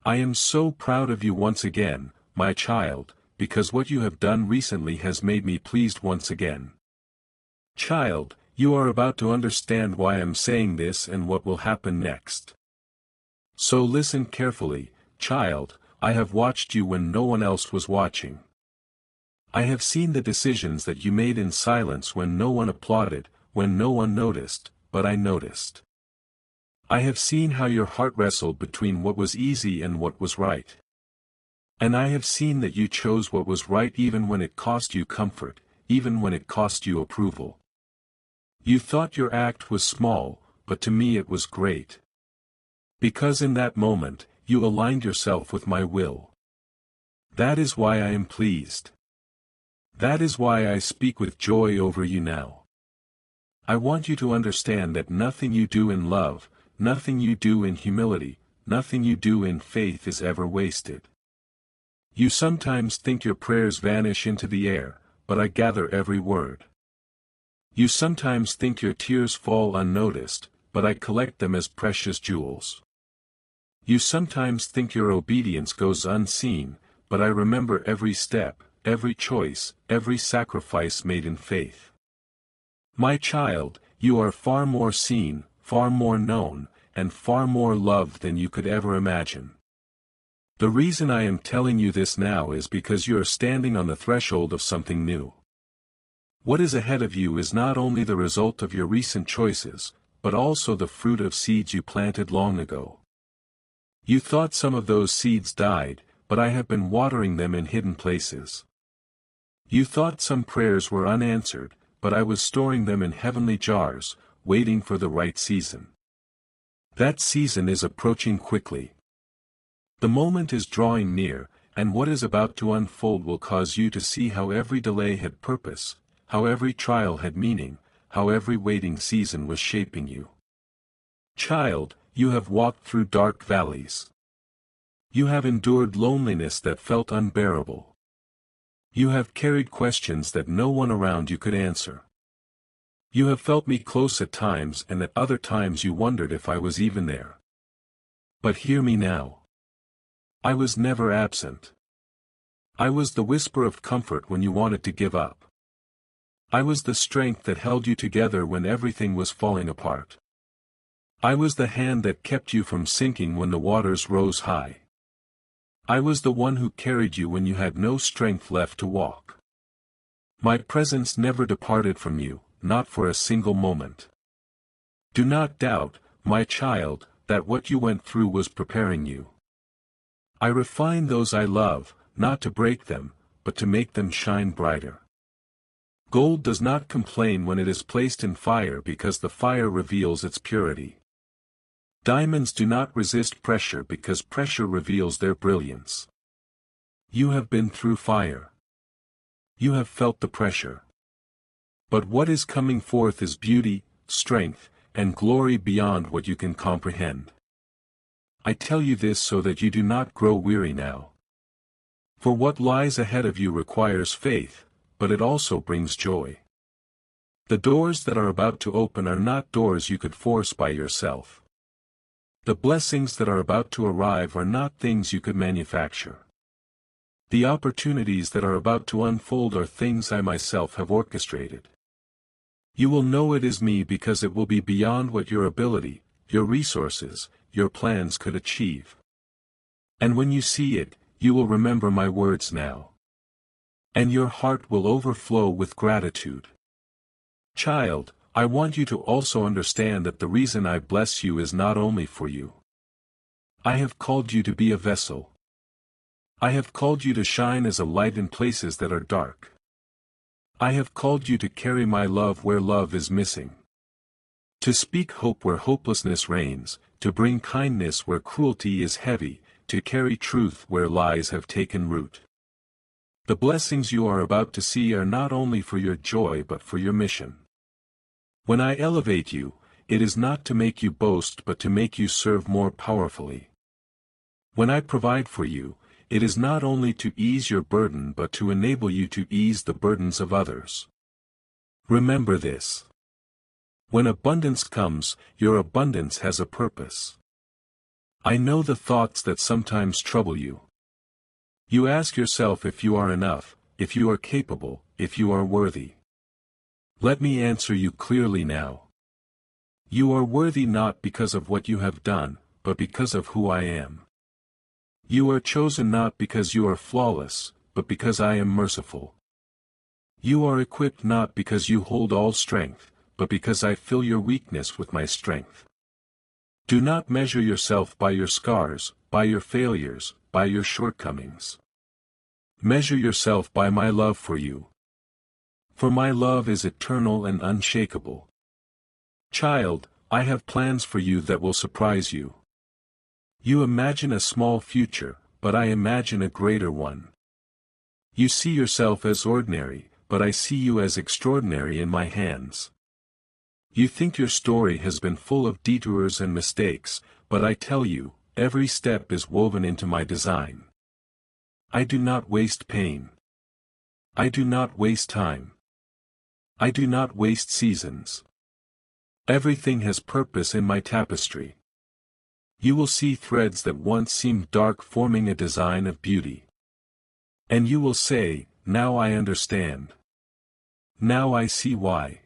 I am so proud of you once again, my child, because what you have done recently has made me pleased once again. Child, you are about to understand why I'm saying this and what will happen next. So listen carefully, child. I have watched you when no one else was watching. I have seen the decisions that you made in silence when no one applauded, when no one noticed, but I noticed. I have seen how your heart wrestled between what was easy and what was right. And I have seen that you chose what was right even when it cost you comfort, even when it cost you approval. You thought your act was small, but to me it was great. Because in that moment, you aligned yourself with my will. That is why I am pleased. That is why I speak with joy over you now. I want you to understand that nothing you do in love, nothing you do in humility, nothing you do in faith is ever wasted. You sometimes think your prayers vanish into the air, but I gather every word. You sometimes think your tears fall unnoticed, but I collect them as precious jewels. You sometimes think your obedience goes unseen, but I remember every step, every choice, every sacrifice made in faith. My child, you are far more seen, far more known, and far more loved than you could ever imagine. The reason I am telling you this now is because you are standing on the threshold of something new. What is ahead of you is not only the result of your recent choices, but also the fruit of seeds you planted long ago. You thought some of those seeds died, but I have been watering them in hidden places. You thought some prayers were unanswered, but I was storing them in heavenly jars, waiting for the right season. That season is approaching quickly. The moment is drawing near, and what is about to unfold will cause you to see how every delay had purpose, how every trial had meaning, how every waiting season was shaping you. Child, you have walked through dark valleys. You have endured loneliness that felt unbearable. You have carried questions that no one around you could answer. You have felt me close at times, and at other times you wondered if I was even there. But hear me now. I was never absent. I was the whisper of comfort when you wanted to give up. I was the strength that held you together when everything was falling apart. I was the hand that kept you from sinking when the waters rose high. I was the one who carried you when you had no strength left to walk. My presence never departed from you, not for a single moment. Do not doubt, my child, that what you went through was preparing you. I refine those I love, not to break them, but to make them shine brighter. Gold does not complain when it is placed in fire because the fire reveals its purity. Diamonds do not resist pressure because pressure reveals their brilliance. You have been through fire. You have felt the pressure. But what is coming forth is beauty, strength, and glory beyond what you can comprehend. I tell you this so that you do not grow weary now. For what lies ahead of you requires faith, but it also brings joy. The doors that are about to open are not doors you could force by yourself. The blessings that are about to arrive are not things you could manufacture. The opportunities that are about to unfold are things I myself have orchestrated. You will know it is me because it will be beyond what your ability, your resources, your plans could achieve. And when you see it, you will remember my words now. And your heart will overflow with gratitude. Child, I want you to also understand that the reason I bless you is not only for you. I have called you to be a vessel. I have called you to shine as a light in places that are dark. I have called you to carry my love where love is missing. To speak hope where hopelessness reigns, to bring kindness where cruelty is heavy, to carry truth where lies have taken root. The blessings you are about to see are not only for your joy but for your mission. When I elevate you, it is not to make you boast but to make you serve more powerfully. When I provide for you, it is not only to ease your burden but to enable you to ease the burdens of others. Remember this. When abundance comes, your abundance has a purpose. I know the thoughts that sometimes trouble you. You ask yourself if you are enough, if you are capable, if you are worthy. Let me answer you clearly now. You are worthy not because of what you have done, but because of who I am. You are chosen not because you are flawless, but because I am merciful. You are equipped not because you hold all strength, but because I fill your weakness with my strength. Do not measure yourself by your scars, by your failures, by your shortcomings. Measure yourself by my love for you. For my love is eternal and unshakable. Child, I have plans for you that will surprise you. You imagine a small future, but I imagine a greater one. You see yourself as ordinary, but I see you as extraordinary in my hands. You think your story has been full of detours and mistakes, but I tell you, every step is woven into my design. I do not waste pain. I do not waste time. I do not waste seasons. Everything has purpose in my tapestry. You will see threads that once seemed dark forming a design of beauty. And you will say, now I understand. Now I see why.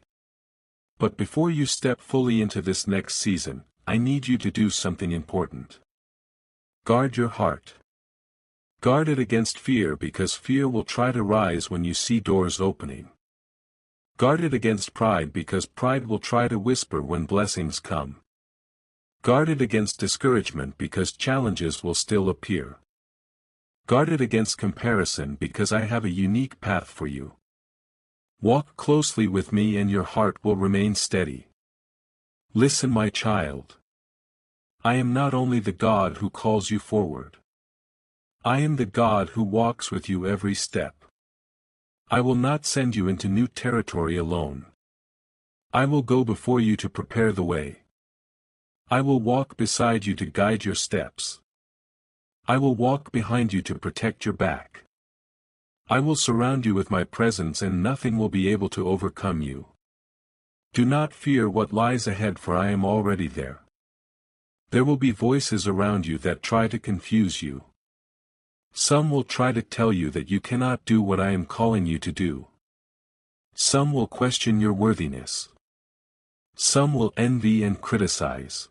But before you step fully into this next season, I need you to do something important. Guard your heart. Guard it against fear because fear will try to rise when you see doors opening. Guard it against pride because pride will try to whisper when blessings come. Guard it against discouragement because challenges will still appear. Guard it against comparison because I have a unique path for you. Walk closely with me and your heart will remain steady. Listen, my child. I am not only the God who calls you forward. I am the God who walks with you every step. I will not send you into new territory alone. I will go before you to prepare the way. I will walk beside you to guide your steps. I will walk behind you to protect your back. I will surround you with my presence and nothing will be able to overcome you. Do not fear what lies ahead, for I am already there. There will be voices around you that try to confuse you. Some will try to tell you that you cannot do what I am calling you to do. Some will question your worthiness. Some will envy and criticize.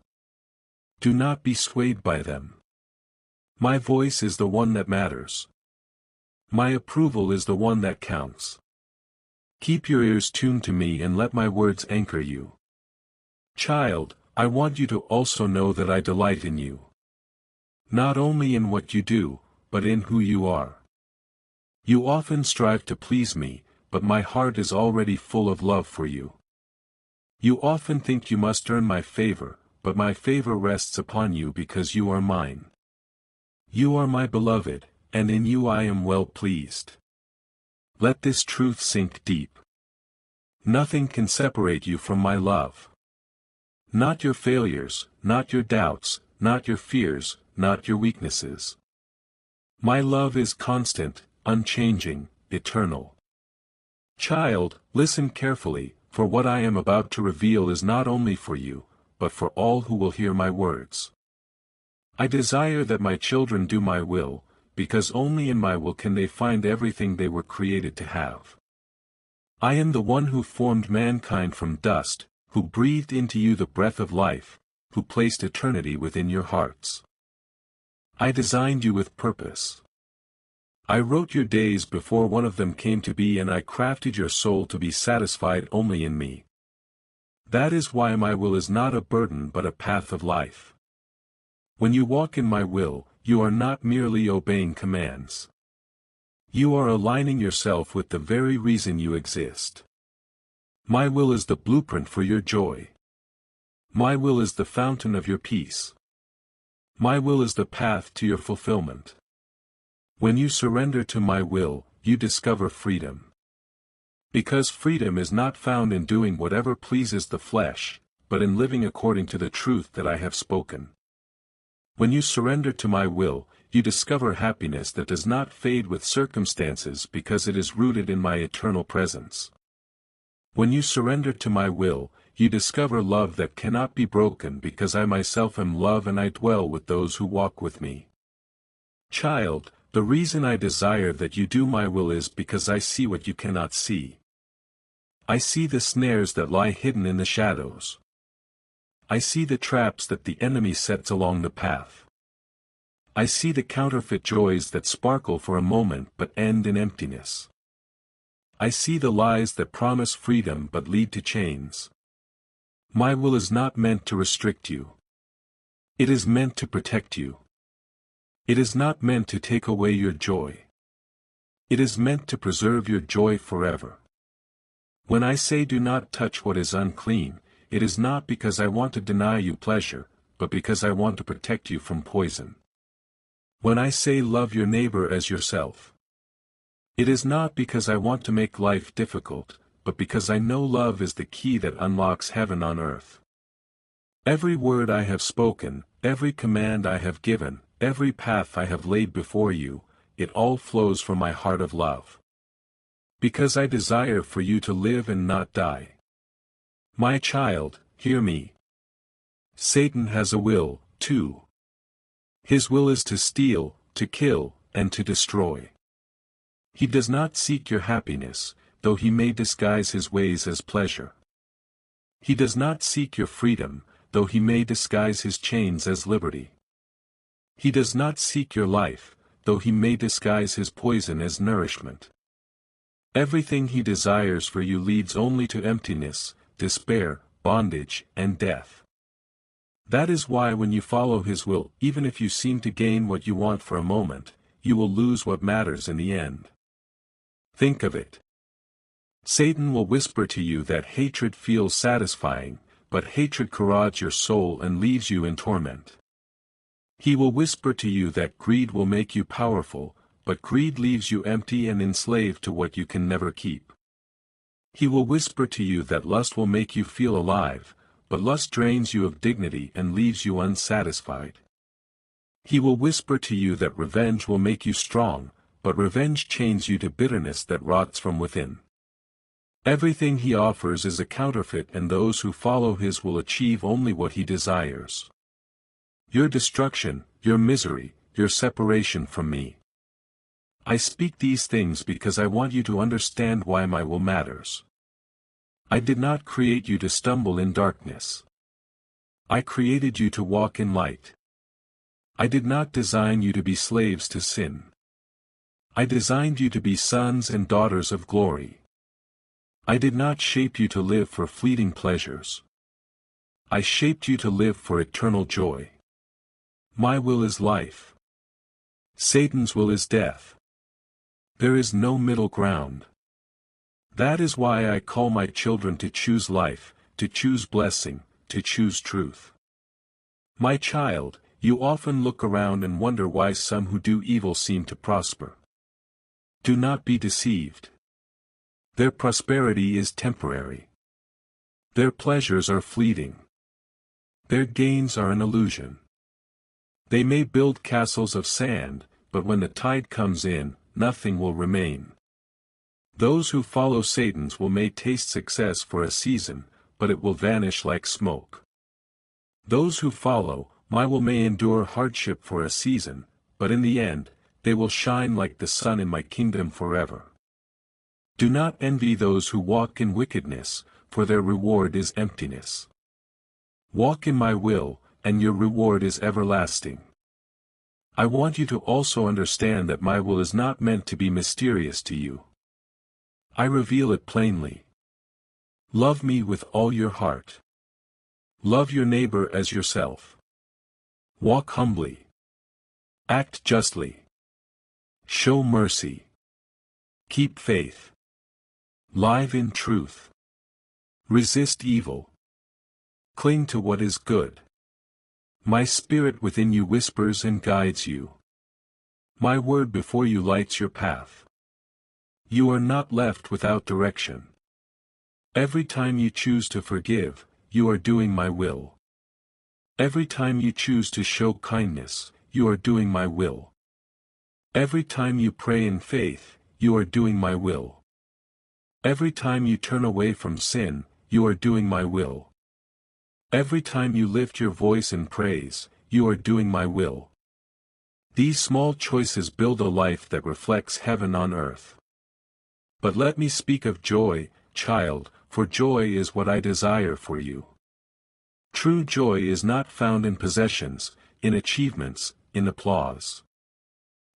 Do not be swayed by them. My voice is the one that matters. My approval is the one that counts. Keep your ears tuned to me and let my words anchor you. Child, I want you to also know that I delight in you. Not only in what you do, but in who you are. You often strive to please me, but my heart is already full of love for you. You often think you must earn my favor, but my favor rests upon you because you are mine. You are my beloved, and in you I am well pleased. Let this truth sink deep. Nothing can separate you from my love. Not your failures, not your doubts, not your fears, not your weaknesses. My love is constant, unchanging, eternal. Child, listen carefully, for what I am about to reveal is not only for you, but for all who will hear my words. I desire that my children do my will, because only in my will can they find everything they were created to have. I am the one who formed mankind from dust, who breathed into you the breath of life, who placed eternity within your hearts. I designed you with purpose. I wrote your days before one of them came to be, and I crafted your soul to be satisfied only in me. That is why my will is not a burden but a path of life. When you walk in my will, you are not merely obeying commands. You are aligning yourself with the very reason you exist. My will is the blueprint for your joy. My will is the fountain of your peace. My will is the path to your fulfillment. When you surrender to my will, you discover freedom. Because freedom is not found in doing whatever pleases the flesh, but in living according to the truth that I have spoken. When you surrender to my will, you discover happiness that does not fade with circumstances because it is rooted in my eternal presence. When you surrender to my will, you discover love that cannot be broken because I myself am love and I dwell with those who walk with me. Child, the reason I desire that you do my will is because I see what you cannot see. I see the snares that lie hidden in the shadows. I see the traps that the enemy sets along the path. I see the counterfeit joys that sparkle for a moment but end in emptiness. I see the lies that promise freedom but lead to chains. My will is not meant to restrict you. It is meant to protect you. It is not meant to take away your joy. It is meant to preserve your joy forever. When I say do not touch what is unclean, it is not because I want to deny you pleasure, but because I want to protect you from poison. When I say love your neighbor as yourself, it is not because I want to make life difficult, but because I know love is the key that unlocks heaven on earth. Every word I have spoken, every command I have given, every path I have laid before you, it all flows from my heart of love. Because I desire for you to live and not die. My child, hear me. Satan has a will, too. His will is to steal, to kill, and to destroy. He does not seek your happiness, though he may disguise his ways as pleasure. He does not seek your freedom, though he may disguise his chains as liberty. He does not seek your life, though he may disguise his poison as nourishment. Everything he desires for you leads only to emptiness, despair, bondage, and death. That is why when you follow his will, even if you seem to gain what you want for a moment, you will lose what matters in the end. Think of it. Satan will whisper to you that hatred feels satisfying, but hatred corrodes your soul and leaves you in torment. He will whisper to you that greed will make you powerful, but greed leaves you empty and enslaved to what you can never keep. He will whisper to you that lust will make you feel alive, but lust drains you of dignity and leaves you unsatisfied. He will whisper to you that revenge will make you strong, but revenge chains you to bitterness that rots from within. Everything he offers is a counterfeit, and those who follow his will achieve only what he desires. Your destruction, your misery, your separation from me. I speak these things because I want you to understand why my will matters. I did not create you to stumble in darkness. I created you to walk in light. I did not design you to be slaves to sin. I designed you to be sons and daughters of glory. I did not shape you to live for fleeting pleasures. I shaped you to live for eternal joy. My will is life. Satan's will is death. There is no middle ground. That is why I call my children to choose life, to choose blessing, to choose truth. My child, you often look around and wonder why some who do evil seem to prosper. Do not be deceived. Their prosperity is temporary. Their pleasures are fleeting. Their gains are an illusion. They may build castles of sand, but when the tide comes in, nothing will remain. Those who follow Satan's will may taste success for a season, but it will vanish like smoke. Those who follow my will may endure hardship for a season, but in the end, they will shine like the sun in my kingdom forever. Do not envy those who walk in wickedness, for their reward is emptiness. Walk in my will, and your reward is everlasting. I want you to also understand that my will is not meant to be mysterious to you. I reveal it plainly. Love me with all your heart. Love your neighbor as yourself. Walk humbly. Act justly. Show mercy. Keep faith. Live in truth. Resist evil. Cling to what is good. My spirit within you whispers and guides you. My word before you lights your path. You are not left without direction. Every time you choose to forgive, you are doing my will. Every time you choose to show kindness, you are doing my will. Every time you pray in faith, you are doing my will. Every time you turn away from sin, you are doing my will. Every time you lift your voice in praise, you are doing my will. These small choices build a life that reflects heaven on earth. But let me speak of joy, child, for joy is what I desire for you. True joy is not found in possessions, in achievements, in applause.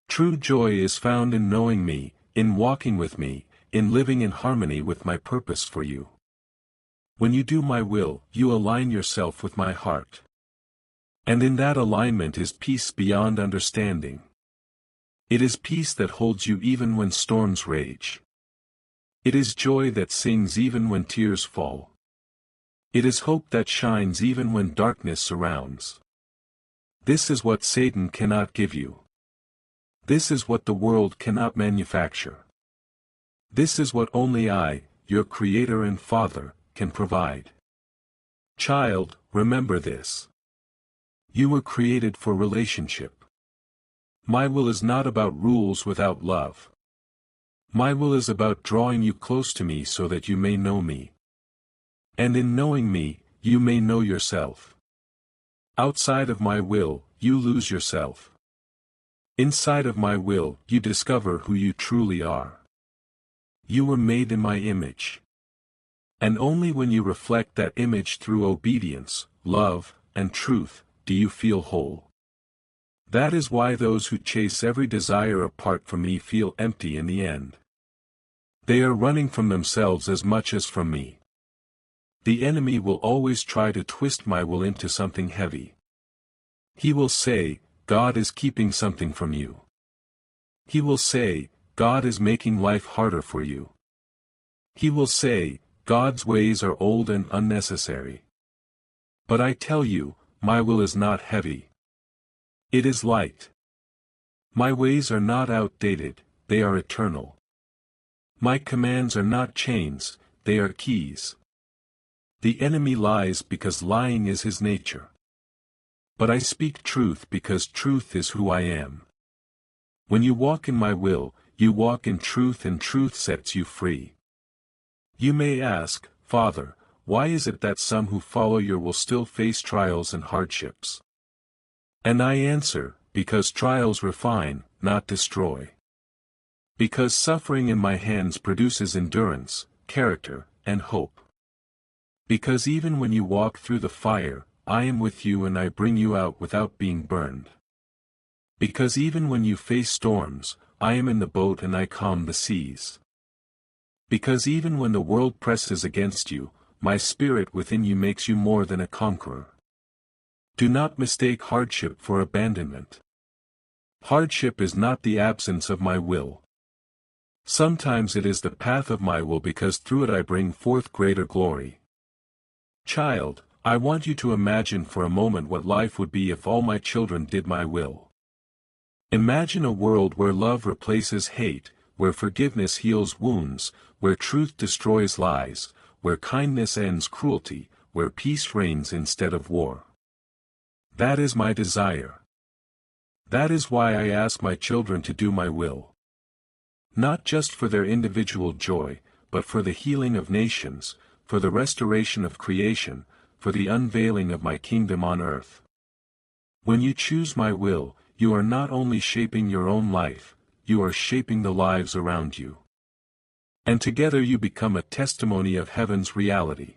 True joy is found in knowing me, in walking with me, in living in harmony with my purpose for you. When you do my will, you align yourself with my heart. And in that alignment is peace beyond understanding. It is peace that holds you even when storms rage. It is joy that sings even when tears fall. It is hope that shines even when darkness surrounds. This is what Satan cannot give you. This is what the world cannot manufacture. This is what only I, your Creator and Father, can provide. Child, remember this. You were created for relationship. My will is not about rules without love. My will is about drawing you close to me so that you may know me. And in knowing me, you may know yourself. Outside of my will, you lose yourself. Inside of my will, you discover who you truly are. You were made in my image. And only when you reflect that image through obedience, love, and truth, do you feel whole. That is why those who chase every desire apart from me feel empty in the end. They are running from themselves as much as from me. The enemy will always try to twist my will into something heavy. He will say, God is keeping something from you. He will say, God is making life harder for you. He will say, God's ways are old and unnecessary. But I tell you, my will is not heavy. It is light. My ways are not outdated, they are eternal. My commands are not chains, they are keys. The enemy lies because lying is his nature. But I speak truth because truth is who I am. When you walk in my will, you walk in truth and truth sets you free. You may ask, Father, why is it that some who follow your will still face trials and hardships? And I answer, because trials refine, not destroy. Because suffering in my hands produces endurance, character, and hope. Because even when you walk through the fire, I am with you and I bring you out without being burned. Because even when you face storms, I am in the boat and I calm the seas. Because even when the world presses against you, my spirit within you makes you more than a conqueror. Do not mistake hardship for abandonment. Hardship is not the absence of my will. Sometimes it is the path of my will because through it I bring forth greater glory. Child, I want you to imagine for a moment what life would be if all my children did my will. Imagine a world where love replaces hate, where forgiveness heals wounds, where truth destroys lies, where kindness ends cruelty, where peace reigns instead of war. That is my desire. That is why I ask my children to do my will. Not just for their individual joy, but for the healing of nations, for the restoration of creation, for the unveiling of my kingdom on earth. When you choose my will, you are not only shaping your own life, you are shaping the lives around you. And together you become a testimony of heaven's reality.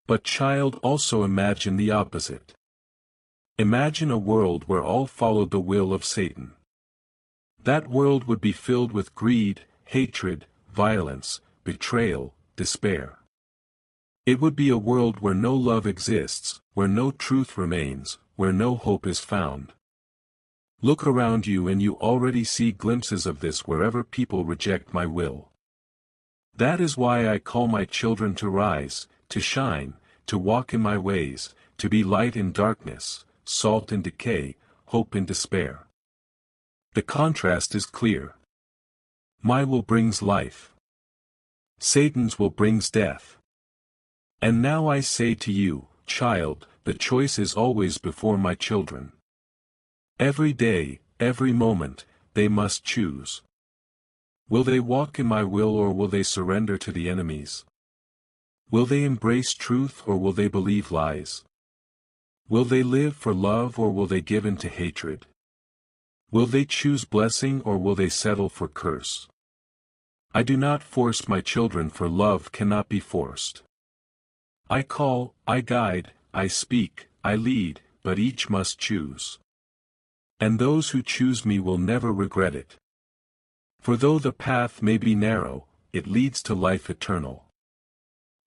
But child, also imagine the opposite. Imagine a world where all followed the will of Satan. That world would be filled with greed, hatred, violence, betrayal, despair. It would be a world where no love exists, where no truth remains, where no hope is found. Look around you and you already see glimpses of this wherever people reject my will. That is why I call my children to rise, to shine, to walk in my ways, to be light in darkness, salt in decay, hope in despair. The contrast is clear. My will brings life. Satan's will brings death. And now I say to you, child, the choice is always before my children. Every day, every moment, they must choose. Will they walk in my will or will they surrender to the enemies? Will they embrace truth or will they believe lies? Will they live for love or will they give in to hatred? Will they choose blessing or will they settle for curse? I do not force my children, for love cannot be forced. I call, I guide, I speak, I lead, but each must choose. And those who choose me will never regret it. For though the path may be narrow, it leads to life eternal.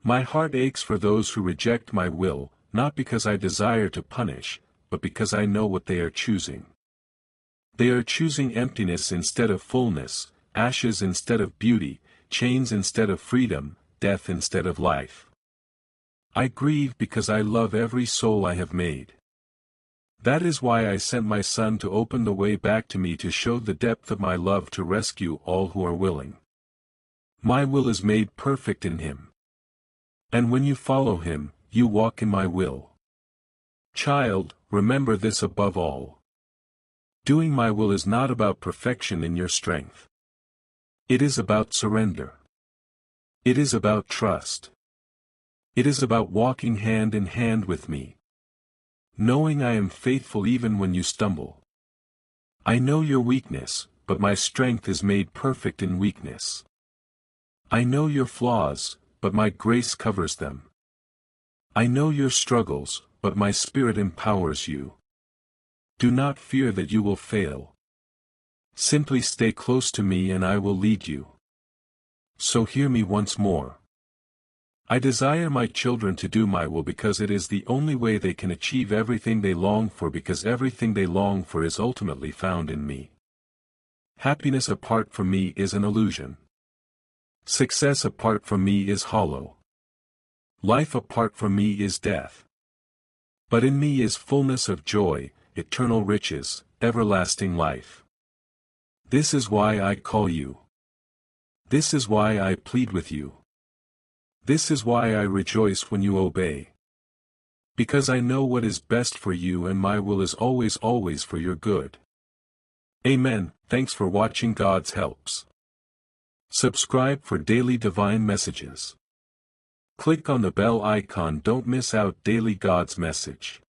My heart aches for those who reject my will, not because I desire to punish, but because I know what they are choosing. They are choosing emptiness instead of fullness, ashes instead of beauty, chains instead of freedom, death instead of life. I grieve because I love every soul I have made. That is why I sent my Son to open the way back to me, to show the depth of my love, to rescue all who are willing. My will is made perfect in Him. And when you follow Him, you walk in my will. Child, remember this above all. Doing my will is not about perfection in your strength. It is about surrender. It is about trust. It is about walking hand in hand with me, knowing I am faithful even when you stumble. I know your weakness, but my strength is made perfect in weakness. I know your flaws, but my grace covers them. I know your struggles, but my Spirit empowers you. Do not fear that you will fail. Simply stay close to me and I will lead you. So hear me once more. I desire my children to do my will because it is the only way they can achieve everything they long for, because everything they long for is ultimately found in me. Happiness apart from me is an illusion. Success apart from me is hollow. Life apart from me is death. But in me is fullness of joy, eternal riches, everlasting life. This is why I call you. This is why I plead with you. This is why I rejoice when you obey. Because I know what is best for you, and my will is always, always for your good. Amen. Thanks for watching God's Helps. Subscribe for daily divine messages. Click on the bell icon. Don't miss out daily God's message.